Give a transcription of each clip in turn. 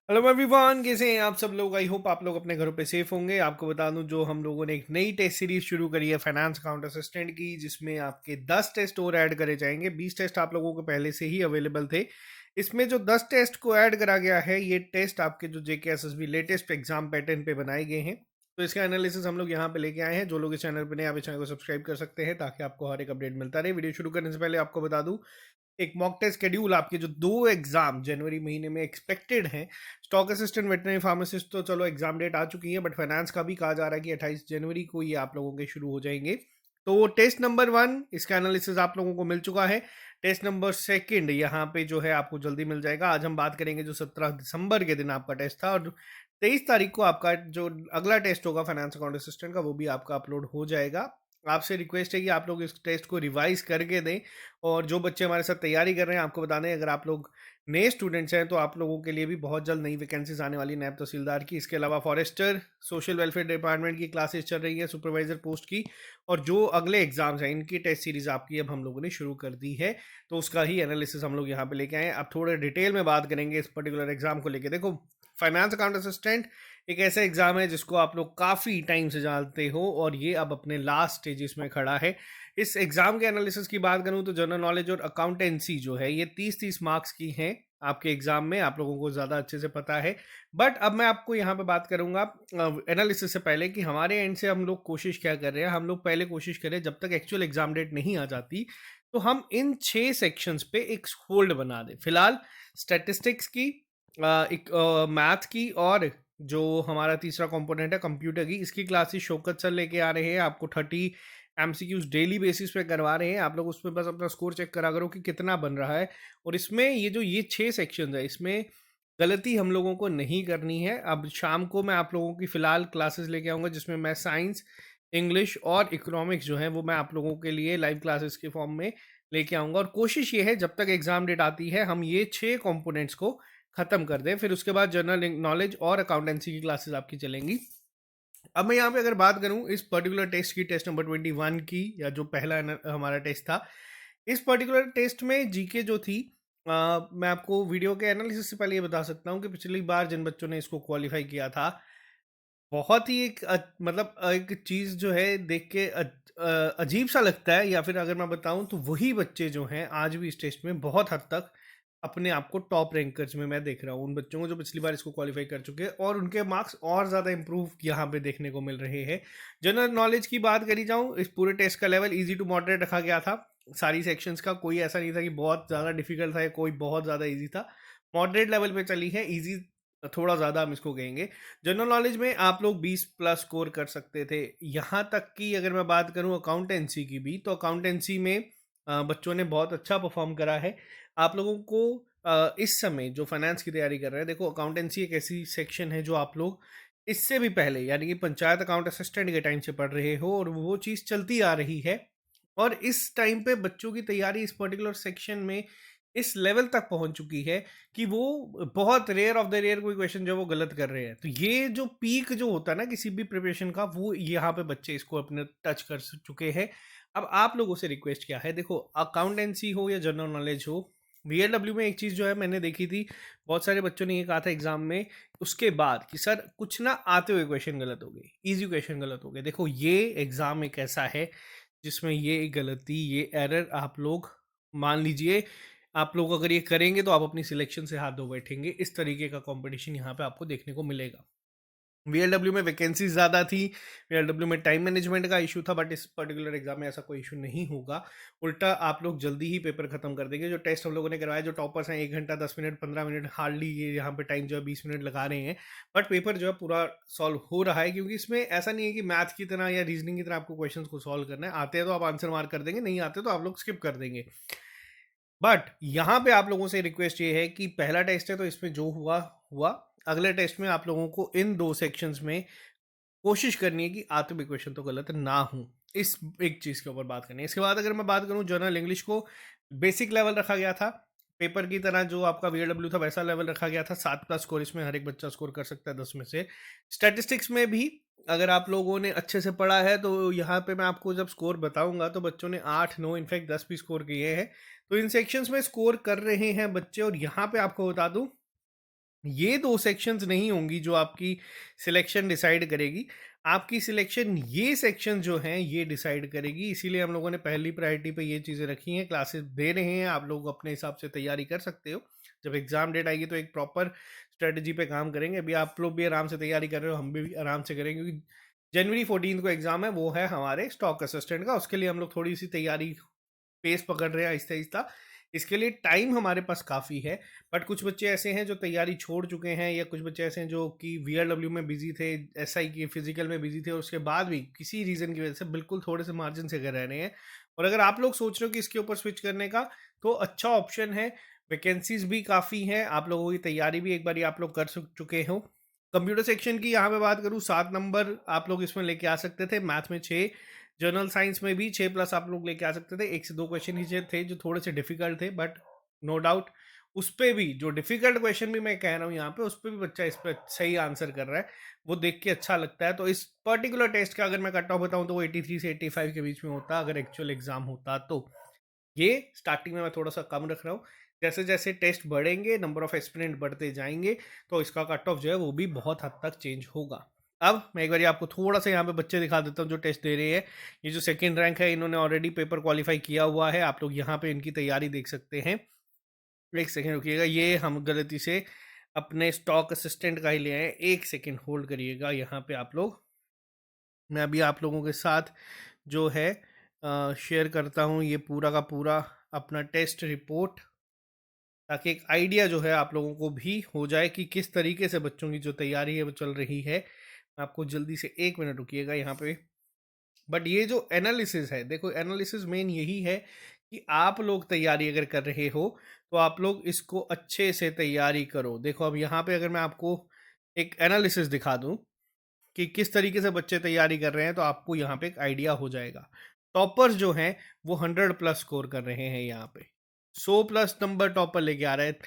Hello everyone, कैसे हैं आप सब लोग। आई होप आप लोग अपने घरों पे सेफ होंगे। आपको बता दूं, जो हम लोगों ने एक नई टेस्ट सीरीज शुरू करी है फाइनेंस अकाउंट असिस्टेंट की, जिसमें आपके 10 टेस्ट और ऐड करे जाएंगे। 20 टेस्ट आप लोगों को पहले से ही अवेलेबल थे। इसमें जो 10 टेस्ट को ऐड करा गया है, ये टेस्ट आपके जो JKSSB लेटेस्ट एग्जाम पैटर्न पे बनाए गए हैं। तो इसका एनालिसिस हम लोग यहाँ पे लेके आए हैं। जो लोग इस चैनल पे नए, आप इस चैनल को सब्सक्राइब कर सकते हैं ताकि आपको हर एक अपडेट मिलता रहे। वीडियो शुरू करने से पहले आपको बता दूं, एक मॉक टेस्ट शेड्यूल आपके जो 2 एग्जाम जनवरी महीने में एक्सपेक्टेड हैं। स्टॉक असिस्टेंट, वेटरनरी फार्मासिस्ट तो चलो एग्जाम डेट आ चुकी है, बट फाइनेंस का भी कहा जा रहा है कि 28 जनवरी को ये आप लोगों के शुरू हो जाएंगे। तो टेस्ट नंबर 1 इसका एनालिसिस आप लोगों को मिल चुका है। टेस्ट नंबर 2 यहाँ पे जो है आपको जल्दी मिल जाएगा। आज हम बात करेंगे जो 17 दिसंबर के दिन आपका टेस्ट था, और 23 तारीख को आपका जो अगला टेस्ट होगा फाइनेंस अकाउंट असिस्टेंट का, वो भी आपका अपलोड हो जाएगा। आपसे रिक्वेस्ट है कि आप लोग इस टेस्ट को रिवाइज करके दें। और जो बच्चे हमारे साथ तैयारी कर रहे हैं, आपको बता दें, अगर आप लोग नए स्टूडेंट्स हैं तो आप लोगों के लिए भी बहुत जल्द नई वैकेंसीज आने वाली नायब तहसीलदार की। इसके अलावा फॉरेस्टर, सोशल वेलफेयर डिपार्टमेंट की क्लासेस चल रही है, सुपरवाइजर पोस्ट की। और जो अगले एग्जाम्स हैं, इनकी टेस्ट सीरीज आपकी अब हम लोगों ने शुरू कर दी है। तो उसका ही एनालिसिस हम लोग यहाँ पे लेके आए। अब थोड़े डिटेल में बात करेंगे इस पर्टिकुलर एग्जाम को लेके। देखो, फाइनेंस अकाउंट असिस्टेंट एक ऐसा एग्जाम है जिसको आप लोग काफ़ी टाइम से जानते हो, और ये अब अपने लास्ट स्टेजेस में खड़ा है। इस एग्जाम के एनालिसिस की बात करूं तो जनरल नॉलेज और अकाउंटेंसी जो है, ये 30-30 मार्क्स की हैं आपके एग्जाम में। आप लोगों को ज़्यादा अच्छे से पता है। बट अब मैं आपको यहाँ पे बात करूंगा एनालिसिस से पहले कि हमारे एंड से हम लोग कोशिश क्या कर रहे हैं। हम लोग पहले कोशिश करें, जब तक एक्चुअल एग्जाम डेट नहीं आ जाती, तो हम इन 6 सेक्शंस पे एक होल्ड बना दें। फिलहाल स्टैटिस्टिक्स की, एक मैथ की, और जो हमारा तीसरा कंपोनेंट है कंप्यूटर की, इसकी क्लासेस शौकत सर लेके आ रहे हैं। आपको 30 MCQs डेली बेसिस पे करवा रहे हैं। आप लोग उसमें बस अपना स्कोर चेक करा करो कि कितना बन रहा है। और इसमें ये 6 सेक्शन है, इसमें गलती हम लोगों को नहीं करनी है। अब शाम को मैं आप लोगों की फ़िलहाल क्लासेस लेके आऊँगा, जिसमें मैं साइंस, इंग्लिश और इकोनॉमिक्स जो है वो मैं आप लोगों के लिए लाइव क्लासेस के फॉर्म में लेके आऊँगा। और कोशिश ये है, जब तक एग्ज़ाम डेट आती है, हम ये 6 कंपोनेंट्स को ख़त्म कर दें। फिर उसके बाद जनरल नॉलेज और अकाउंटेंसी की क्लासेस आपकी चलेंगी। अब मैं यहाँ पे अगर बात करूँ इस पर्टिकुलर टेस्ट की, टेस्ट नंबर 21 की, या जो पहला हमारा टेस्ट था, इस पर्टिकुलर टेस्ट में जीके जो थी, मैं आपको वीडियो के एनालिसिस से पहले ये बता सकता हूँ कि पिछली बार जिन बच्चों ने इसको क्वालिफाई किया था, बहुत ही एक मतलब एक चीज़ जो है देख के अजीब सा लगता है। या फिर अगर मैं बताऊँ तो वही बच्चे जो हैं आज भी इस टेस्ट में बहुत हद तक अपने आप को टॉप रैंकर्स में मैं देख रहा हूँ। उन बच्चों को जो पिछली बार इसको क्वालिफाई कर चुके हैं, और उनके मार्क्स और ज़्यादा इंप्रूव यहाँ पे देखने को मिल रहे हैं। जनरल नॉलेज की बात करी जाऊँ, इस पूरे टेस्ट का लेवल इजी टू मॉडरेट रखा गया था। सारी सेक्शंस का कोई ऐसा नहीं था कि बहुत ज़्यादा डिफिकल्ट था या कोई बहुत ज़्यादा ईजी था। मॉडरेट लेवल पे चली है। ईजी थोड़ा ज़्यादा हम इसको कहेंगे। जनरल नॉलेज में आप लोग 20 प्लस स्कोर कर सकते थे। यहाँ तक कि अगर मैं बात करूँ अकाउंटेंसी की भी, तो अकाउंटेंसी में बच्चों ने बहुत अच्छा परफॉर्म करा है। आप लोगों को इस समय जो फाइनेंस की तैयारी कर रहे हैं, देखो अकाउंटेंसी एक ऐसी सेक्शन है जो आप लोग इससे भी पहले, यानी कि पंचायत अकाउंट असिस्टेंट के टाइम से पढ़ रहे हो, और वो चीज़ चलती आ रही है। और इस टाइम पे बच्चों की तैयारी इस पर्टिकुलर सेक्शन में इस लेवल तक पहुंच चुकी है कि वो बहुत रेयर ऑफ द रेयर कोई क्वेश्चन जो है वो गलत कर रहे हैं। तो ये जो पीक जो होता है ना किसी भी प्रिपरेशन का, वो यहाँ पे बच्चे इसको अपने टच कर चुके हैं। अब आप लोगों से रिक्वेस्ट क्या है, देखो अकाउंटेंसी हो या जनरल नॉलेज हो, VLW में एक चीज़ जो है मैंने देखी थी, बहुत सारे बच्चों ने ये कहा था एग्जाम में उसके बाद कि सर कुछ ना आते हुए क्वेश्चन गलत हो गए, इजी क्वेश्चन गलत हो गए। देखो ये एग्जाम एक ऐसा है जिसमें ये गलती, ये एरर आप लोग मान लीजिए, आप लोग अगर ये करेंगे तो आप अपनी सिलेक्शन से हाथ धो बैठेंगे। इस तरीके का कंपटीशन यहाँ पे आपको देखने को मिलेगा। VLW में वैकेंसी ज़्यादा थी, VLW में टाइम मैनेजमेंट का इशू था, बट इस पर्टिकुलर एग्जाम में ऐसा कोई इशू नहीं होगा। उल्टा आप लोग जल्दी ही पेपर खत्म कर देंगे। जो टेस्ट हम लोगों ने करवाया, जो टॉपर्स हैं 1 घंटा 10 मिनट 15 मिनट, हार्डली ये यहाँ पे टाइम जो है 20 मिनट लगा रहे हैं, बट पेपर जो है पूरा सॉल्व हो रहा है। क्योंकि इसमें ऐसा नहीं है कि मैथ की तरह या रीजनिंग की तरह आपको क्वेश्चन को सॉल्व करना है। आते हैं तो आप आंसर मार्क कर देंगे, नहीं आते तो आप लोग स्किप कर देंगे। बट यहाँ पे आप लोगों से रिक्वेस्ट ये है कि पहला टेस्ट है तो इसमें जो हुआ हुआ। अगले टेस्ट में आप लोगों को इन 2 सेक्शंस में कोशिश करनी है कि आते भी क्वेश्चन तो गलत ना हो। इस एक चीज़ के ऊपर बात करनी है। इसके बाद अगर मैं बात करूँ, जनरल इंग्लिश को बेसिक लेवल रखा गया था। पेपर की तरह जो आपका VLW था वैसा लेवल रखा गया था। 7 प्लस स्कोर इसमें हर एक बच्चा स्कोर कर सकता है 10 में से। स्टैटिस्टिक्स में भी अगर आप लोगों ने अच्छे से पढ़ा है तो यहाँ पे मैं आपको जब स्कोर बताऊंगा तो बच्चों ने 8 9 इनफैक्ट 10 भी स्कोर किए हैं। तो इन सेक्शंस में स्कोर कर रहे हैं बच्चे। और यहाँ पे आपको बता दूं, ये 2 सेक्शंस नहीं होंगी जो आपकी सिलेक्शन डिसाइड करेगी। आपकी सिलेक्शन ये सेक्शन जो हैं ये डिसाइड करेगी, इसीलिए हम लोगों ने पहली प्रायोरिटी पे ये चीज़ें रखी हैं। क्लासेस दे रहे हैं, आप लोग अपने हिसाब से तैयारी कर सकते हो। जब एग्ज़ाम डेट आएगी तो एक प्रॉपर स्ट्रेटजी पे काम करेंगे। अभी आप लोग भी आराम से तैयारी कर रहे हो, हम भी आराम से करेंगे, क्योंकि जनवरी 14 को एग्ज़ाम है, वो है हमारे स्टॉक असिस्टेंट का। उसके लिए हम लोग थोड़ी-सी तैयारी पेस पकड़ रहे हैं आहिस्ता-आहिस्ता। इसके लिए टाइम हमारे पास काफ़ी है, बट कुछ बच्चे ऐसे हैं जो तैयारी छोड़ चुके हैं, या कुछ बच्चे ऐसे हैं जो कि वीआरडब्ल्यू में बिजी थे, एसआई की फिजिकल में बिजी थे, और उसके बाद भी किसी रीज़न की वजह से बिल्कुल थोड़े से मार्जिन से रह रहे हैं। और अगर आप लोग सोच रहे हो कि इसके ऊपर स्विच करने का, तो अच्छा ऑप्शन है। वैकेंसीज भी काफ़ी हैं, आप लोगों की तैयारी भी एक बार आप लोग कर चुके हो। कंप्यूटर सेक्शन की यहाँ पे बात करूँ, 7 नंबर आप लोग इसमें लेके आ सकते थे, मैथ में 6, जनरल साइंस में भी 6+ आप लोग लेके आ सकते थे। 1 से 2 क्वेश्चन ही थे जो थोड़े से डिफिकल्ट थे, बट नो डाउट उस पे भी जो डिफिकल्ट क्वेश्चन भी मैं कह रहा हूँ यहाँ पे, उस पे भी बच्चा इस पे सही आंसर कर रहा है, वो देख के अच्छा लगता है। तो इस पर्टिकुलर टेस्ट का अगर मैं कट ऑफ बताऊँ तो वो 83 से 85 के बीच में होता अगर एक्चुअल एग्जाम होता तो। ये स्टार्टिंग में मैं थोड़ा सा कम रख रहा हूँ, जैसे जैसे टेस्ट बढ़ेंगे, नंबर ऑफ एस्पिरेंट बढ़ते जाएंगे, तो इसका कट ऑफ जो है वो भी बहुत हद तक चेंज होगा। अब मैं एक बार आपको थोड़ा सा यहाँ पे बच्चे दिखा देता हूँ जो टेस्ट दे रहे हैं। ये जो सेकंड रैंक है, इन्होंने ऑलरेडी पेपर क्वालिफाई किया हुआ है, आप लोग यहाँ पे इनकी तैयारी देख सकते हैं। एक सेकेंड रुकिएगा, ये हम गलती से अपने स्टॉक असिस्टेंट का ही ले आए, एक सेकेंड होल्ड करिएगा यहाँ पे आप लोग। मैं अभी आप लोगों के साथ जो है शेयर करता हूँ ये पूरा का पूरा अपना टेस्ट रिपोर्ट, ताकि एक आइडिया जो है आप लोगों को भी हो जाए कि किस तरीके से बच्चों की जो तैयारी है वो चल रही है। आपको जल्दी से 1 मिनट रुकिएगा यहाँ पे। बट ये जो एनालिसिस है, देखो एनालिसिस मेन यही है कि आप लोग तैयारी अगर कर रहे हो तो आप लोग इसको अच्छे से तैयारी करो। देखो अब यहाँ पे अगर मैं आपको एक एनालिसिस दिखा दूँ कि किस तरीके से बच्चे तैयारी कर रहे हैं, तो आपको यहाँ पे एक आइडिया हो जाएगा। टॉपर्स जो हैं वो 100+ स्कोर कर रहे हैं यहाँ पे, 100+ नंबर टॉपर लेके आ रहे हैं।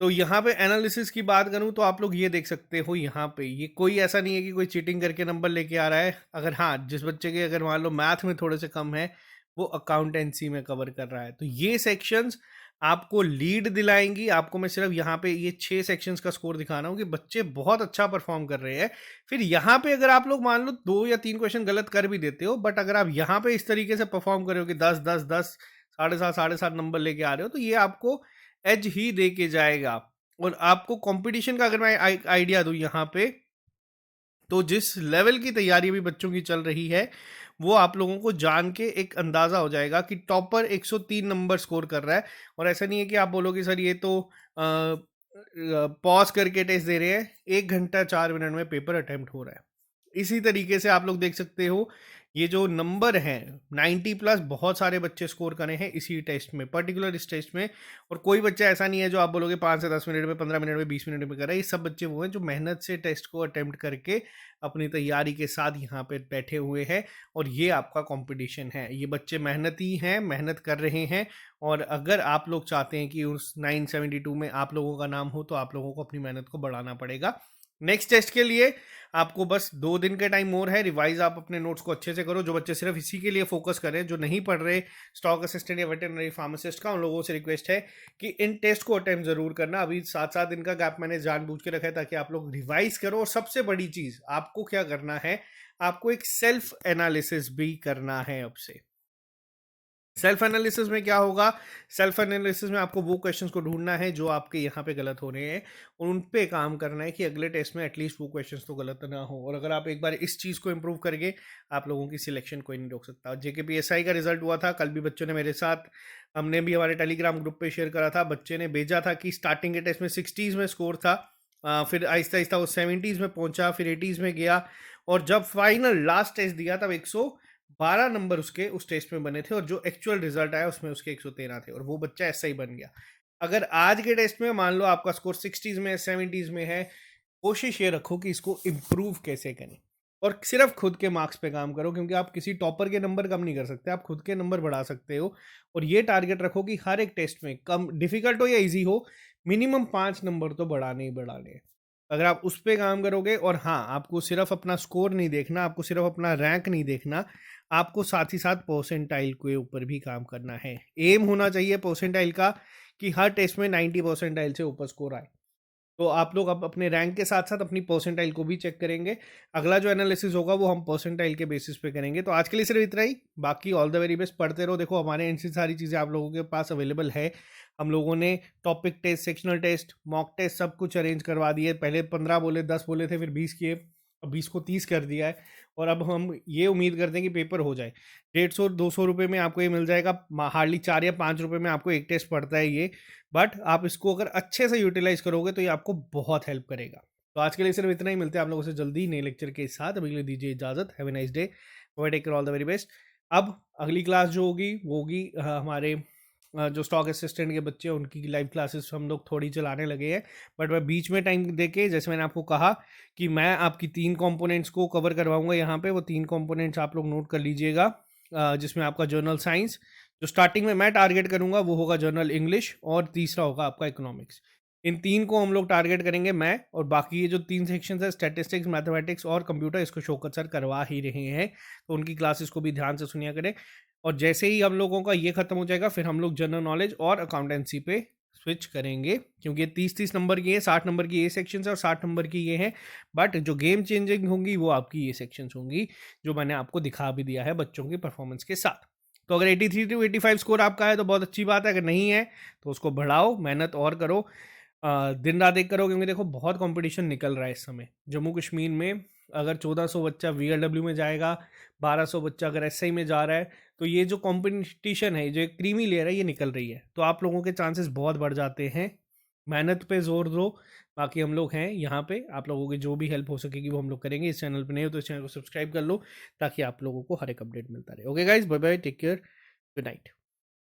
तो यहाँ पे एनालिसिस की बात करूँ तो आप लोग ये देख सकते हो, यहाँ पे ये कोई ऐसा नहीं है कि कोई चीटिंग करके नंबर लेके आ रहा है। अगर हाँ, जिस बच्चे के अगर मान लो मैथ में थोड़े से कम है, वो अकाउंटेंसी में कवर कर रहा है, तो ये सेक्शंस आपको लीड दिलाएंगी। आपको मैं सिर्फ यहाँ पे ये 6 सेक्शंस का स्कोर दिखा रहा हूँ कि बच्चे बहुत अच्छा परफॉर्म कर रहे हैं। फिर यहाँ पे अगर आप लोग मान लो 2 या 3 क्वेश्चन गलत कर भी देते हो, बट अगर आप यहाँ पे इस तरीके से परफॉर्म कर रहे हो कि 10 10 10 7.5 नंबर लेके आ रहे हो, तो ये आपको एज ही दे के जाएगा। और आपको कंपटीशन का अगर मैं आइडिया दूं यहाँ पे, तो जिस लेवल की तैयारी भी बच्चों की चल रही है, वो आप लोगों को जान के एक अंदाजा हो जाएगा कि टॉपर 103 नंबर स्कोर कर रहा है। और ऐसा नहीं है कि आप बोलोगे सर ये तो पॉज करके टेस्ट दे रहे हैं, 1 घंटा 4 मिनट में पेपर अटेम्प्ट हो रहा है। इसी तरीके से आप लोग देख सकते हो, ये जो नंबर हैं 90+ बहुत सारे बच्चे स्कोर करे हैं इसी टेस्ट में, पर्टिकुलर इस टेस्ट में। और कोई बच्चा ऐसा नहीं है जो आप बोलोगे 5 से 10 मिनट में, 15 मिनट में, 20 मिनट में कर रहा है। ये सब बच्चे वो हैं जो मेहनत से टेस्ट को अटेम्प्ट करके अपनी तैयारी के साथ यहाँ पे बैठे हुए हैं, और ये आपका कंपटीशन है। ये बच्चे मेहनती हैं, मेहनत कर रहे हैं, और अगर आप लोग चाहते हैं कि उस 972 में आप लोगों का नाम हो, तो आप लोगों को अपनी मेहनत को बढ़ाना पड़ेगा। नेक्स्ट टेस्ट के लिए आपको बस 2 दिन का टाइम और है। रिवाइज आप अपने नोट्स को अच्छे से करो। जो बच्चे सिर्फ इसी के लिए फोकस करें, जो नहीं पढ़ रहे स्टॉक असिस्टेंट या वेटरनरी फार्मासिस्ट का, उन लोगों से रिक्वेस्ट है कि इन टेस्ट को अटेम्प्ट जरूर करना। अभी 7-7 दिन का गैप मैंने जानबूझ के रखा है ताकि आप लोग रिवाइज करो। और सबसे बड़ी चीज आपको क्या करना है, आपको एक सेल्फ एनालिसिस भी करना है अब से। सेल्फ एनालिसिस में क्या होगा, सेल्फ एनालिसिस में आपको वो क्वेश्चंस को ढूंढना है जो आपके यहाँ पे गलत हो रहे हैं, और उन पे काम करना है कि अगले टेस्ट में एटलीस्ट वो क्वेश्चंस तो गलत ना हो। और अगर आप एक बार इस चीज़ को इंप्रूव करके, आप लोगों की सिलेक्शन कोई नहीं रोक सकता। JKPSI का रिजल्ट हुआ था कल भी, बच्चों ने मेरे साथ, हमने भी हमारे टेलीग्राम ग्रुप पे शेयर करा था, बच्चे ने भेजा था कि स्टार्टिंग के टेस्ट में 60s में स्कोर था, फिर आहिस्ता आहिस्ता वो 70s में पहुंचा, फिर 80s में गया, और जब फाइनल लास्ट टेस्ट दिया तब 112 नंबर उसके उस टेस्ट में बने थे, और जो एक्चुअल रिजल्ट आया उसमें उसके 113 थे, और वो बच्चा ऐसा ही बन गया। अगर आज के टेस्ट में मान लो आपका स्कोर 60s में 70s में है, कोशिश ये रखो कि इसको इम्प्रूव कैसे करें, और सिर्फ खुद के मार्क्स पे काम करो, क्योंकि आप किसी टॉपर के नंबर कम नहीं कर सकते, आप खुद के नंबर बढ़ा सकते हो। और ये टारगेट रखो कि हर एक टेस्ट में, कम डिफिकल्ट हो या इजी हो, मिनिमम 5 नंबर तो बढ़ाने ही बढ़ाने हैं। अगर आप उस पर काम करोगे, और हाँ, आपको सिर्फ अपना स्कोर नहीं देखना, आपको सिर्फ अपना रैंक नहीं देखना, आपको साथ ही साथ परसेंटाइल के ऊपर भी काम करना है। एम होना चाहिए परसेंटाइल का कि हर टेस्ट में 90 परसेंटाइल से ऊपर स्कोर आए। तो आप लोग अब अपने रैंक के साथ-साथ अपनी परसेंटाइल को भी चेक करेंगे। अगला जो एनालिसिस होगा वो हम परसेंटाइल के बेसिस पे करेंगे। तो आज के लिए सिर्फ इतना ही, बाकी ऑल द वेरी बेस्ट, पढ़ते रहो। देखो हमारे एंड से सारी चीज़ें आप लोगों के पास अवेलेबल है। हम लोगों ने topic test, sectional test, mock test सब कुछ अरेंज करवा दिए। पहले 15 बोले, 10 बोले थे, फिर 20 किए, अब 20 को 30 कर दिया है। और अब हम ये उम्मीद करते हैं कि पेपर हो जाए। 150-200 रुपये में आपको ये मिल जाएगा, हार्डली 4 या 5 रुपये में आपको एक टेस्ट पड़ता है ये। बट आप इसको अगर अच्छे से यूटिलाइज करोगे तो ये आपको बहुत हेल्प करेगा। तो आज के लिए सिर्फ इतना ही, मिलते हैं आप लोगों से जल्दी नए लेक्चर के साथ। अभी के लिए दीजिए इजाजत। Have a nice day, take care, all the very best. अब अगली क्लास जो होगी वो होगी हमारे जो स्टॉक असिस्टेंट के बच्चे हैं उनकी लाइव क्लासेस हम लोग थोड़ी चलाने लगे हैं। बट मैं बीच में टाइम देके, जैसे मैंने आपको कहा कि मैं आपकी 3 कंपोनेंट्स को कवर करवाऊंगा यहाँ पे, वो 3 कंपोनेंट्स आप लोग नोट कर लीजिएगा। जिसमें आपका जर्नल साइंस, जो स्टार्टिंग में मैं टारगेट करूंगा वो होगा जर्नल इंग्लिश, और तीसरा होगा आपका इकोनॉमिक्स। इन 3 को हम लोग टारगेट करेंगे मैं, और बाकी ये जो 3 सेक्शन है स्टैटिस्टिक्स, मैथमेटिक्स और कंप्यूटर, इसको शौकत सर करवा ही रहे हैं। तो उनकी क्लासेस को भी ध्यान से सुनिया करें। और जैसे ही हम लोगों का ये खत्म हो जाएगा फिर हम लोग जनरल नॉलेज और अकाउंटेंसी पे स्विच करेंगे, क्योंकि 30-30 नंबर की है, 60 नंबर की ये सेक्शन है और 60 नंबर की ये है। बट जो गेम चेंजिंग होंगी वो आपकी ये सेक्शंस होंगी, जो मैंने आपको दिखा भी दिया है बच्चों की परफॉर्मेंस के साथ। तो अगर 83 टू 85 स्कोर आपका है तो बहुत अच्छी बात है, अगर नहीं है तो उसको बढ़ाओ, मेहनत और करो, दिन रात एक करो, क्योंकि देखो बहुत कंपटीशन निकल रहा है इस समय जम्मू कश्मीर में। अगर 1400 बच्चा वीएलडब्ल्यू में जाएगा, 1200 बच्चा अगर एसआई में जा रहा है, तो ये जो कंपटीशन है, जो एक क्रीमी लेयर है, ये निकल रही है। तो आप लोगों के चांसेस बहुत बढ़ जाते हैं। मेहनत पे जोर दो। बाकी हम लोग हैं यहाँ पे, आप लोगों की जो भी हेल्प हो सकेगी वो हम लोग करेंगे। इस चैनल पे नहीं हो तो इस चैनल को सब्सक्राइब कर लो, ताकि आप लोगों को हर एक अपडेट मिलता रहे। Okay guys, bye bye, take care, good night.